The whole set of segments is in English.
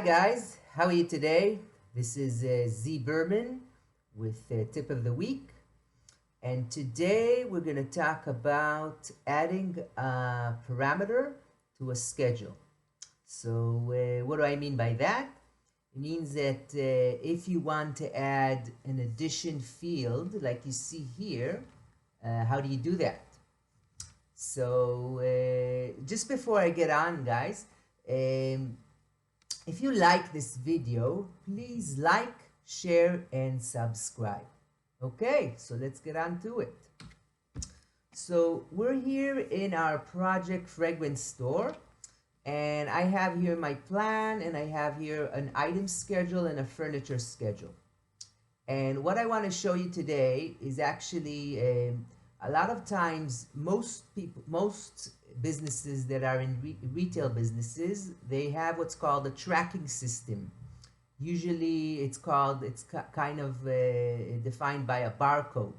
guys, how are you today? This is Z Berman with Tip of the Week, and today we're going to talk about adding a parameter to a schedule. So what do I mean by that? It means that if you want to add an addition field like you see here, how do you do that? So just before I get on, guys, if you like this video, please like, share, and subscribe. Okay, so let's get on to it. So we're here in our project fragrance store, and I have here my plan, and I have here an item schedule and a furniture schedule. And what I want to show you today is actually a lot of times most businesses that are in retail businesses, they have what's called a tracking system. Usually it's kind of defined by a barcode.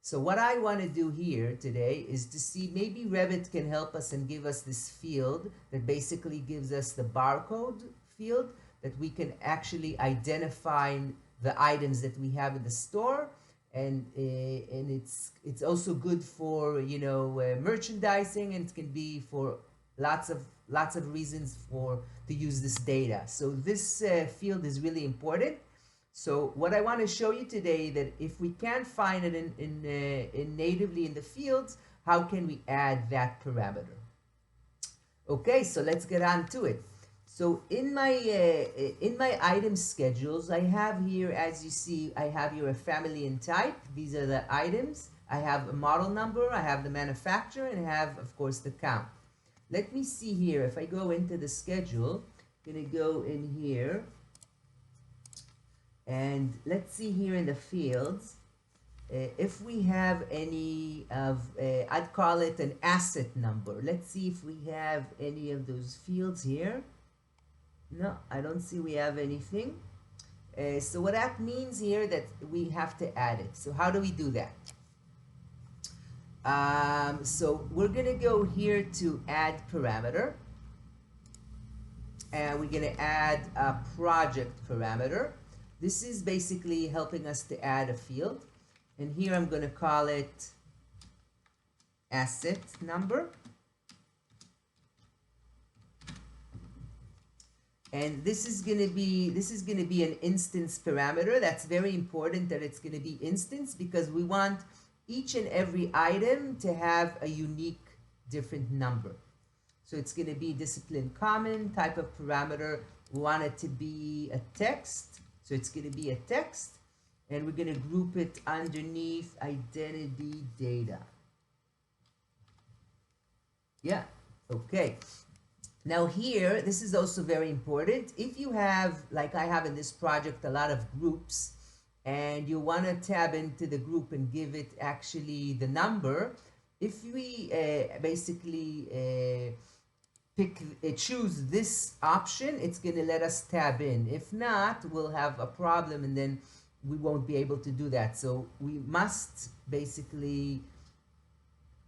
So what I want to do here today is to see maybe Revit can help us and give us this field that basically gives us the barcode field that we can actually identify the items that we have in the store. And it's also good for merchandising, and it can be for lots of reasons to use this data. So this field is really important. So what I want to show you today, that if we can't find it in natively in the fields, how can we add that parameter? Okay, so let's get on to it. So in my item schedules, I have here, as you see, I have here a family and type. These are the items. I have a model number, I have the manufacturer, and I have, of course, the count. Let me see here. If I go into the schedule, I'm going to go in here, and let's see here in the fields, if we have any of, I'd call it an asset number. Let's see if we have any of those fields here. No, I don't see we have anything. So what that means here, that we have to add it. So how do we do that? So we're gonna go here to add parameter, and we're gonna add a project parameter. This is basically helping us to add a field, and here I'm gonna call it asset number. And this is going to be an instance parameter. That's very important that it's going to be instance, because we want each and every item to have a unique different number. So it's going to be discipline common type of parameter. We want it to be a text. So it's going to be a text, and we're going to group it underneath identity data. Yeah, okay. Now here, this is also very important. If you have, like I have in this project, a lot of groups, and you want to tab into the group and give it actually the number, if we basically choose this option, it's going to let us tab in. If not, we'll have a problem, and then we won't be able to do that. So we must basically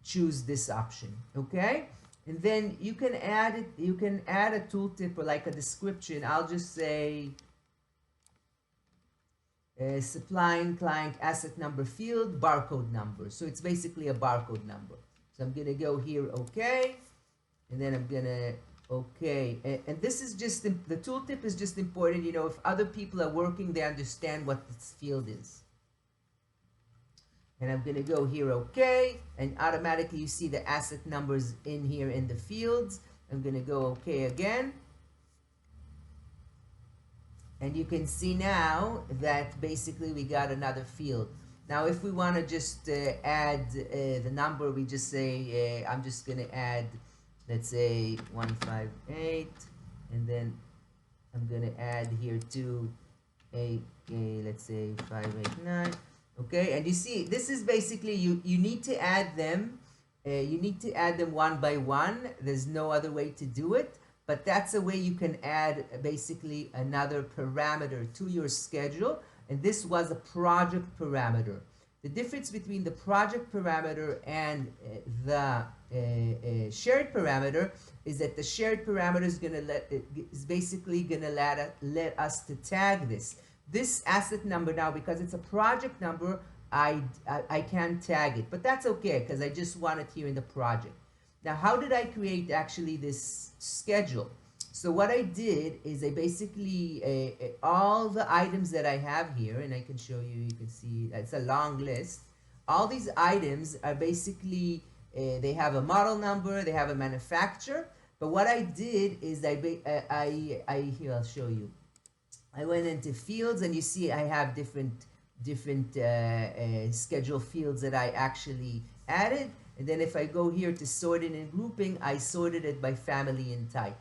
choose this option, okay? And then you can add it. You can add a tooltip or like a description. I'll just say supplying client asset number field barcode number. So it's basically a barcode number. So I'm gonna go here, okay, and then I'm gonna okay. And this is just the tooltip is just important. You know, if other people are working, they understand what this field is. And I'm going to go here, okay, and automatically you see the asset numbers in here in the fields. I'm going to go okay again. And you can see now that basically we got another field. Now if we want to just add the number, we just say, I'm just going to add, let's say 158, and then I'm going to add here let's say 589. Okay, and you see, this is basically, you need to add them. You need to add them one by one. There's no other way to do it, but that's a way you can add basically another parameter to your schedule. And this was a project parameter. The difference between the project parameter and the shared parameter is that the shared parameter is gonna is basically gonna let us to tag this asset number. Now, because it's a project number, I can't tag it, but that's okay because I just want it here in the project. Now, how did I create actually this schedule? So what I did is I basically, all the items that I have here, and I can show you, you can see, it's a long list. All these items are basically, they have a model number, they have a manufacturer, but what I did is here I'll show you. I went into fields and you see I have different schedule fields that I actually added. And then if I go here to sorting and grouping, I sorted it by family and type.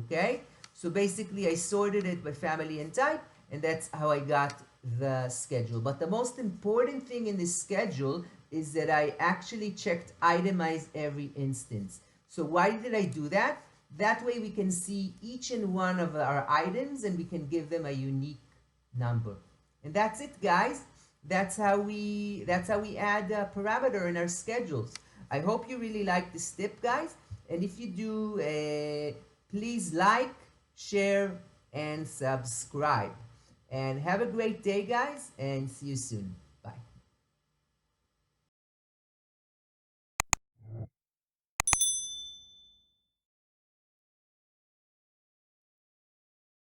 Okay, so basically I sorted it by family and type, and that's how I got the schedule. But the most important thing in this schedule is that I actually checked itemize every instance. So why did I do that? That way we can see each and one of our items and we can give them a unique number. And that's it, guys. That's how we add a parameter in our schedules. I hope you really like this tip, guys. And if you do, please like, share, and subscribe. And have a great day, guys, and see you soon.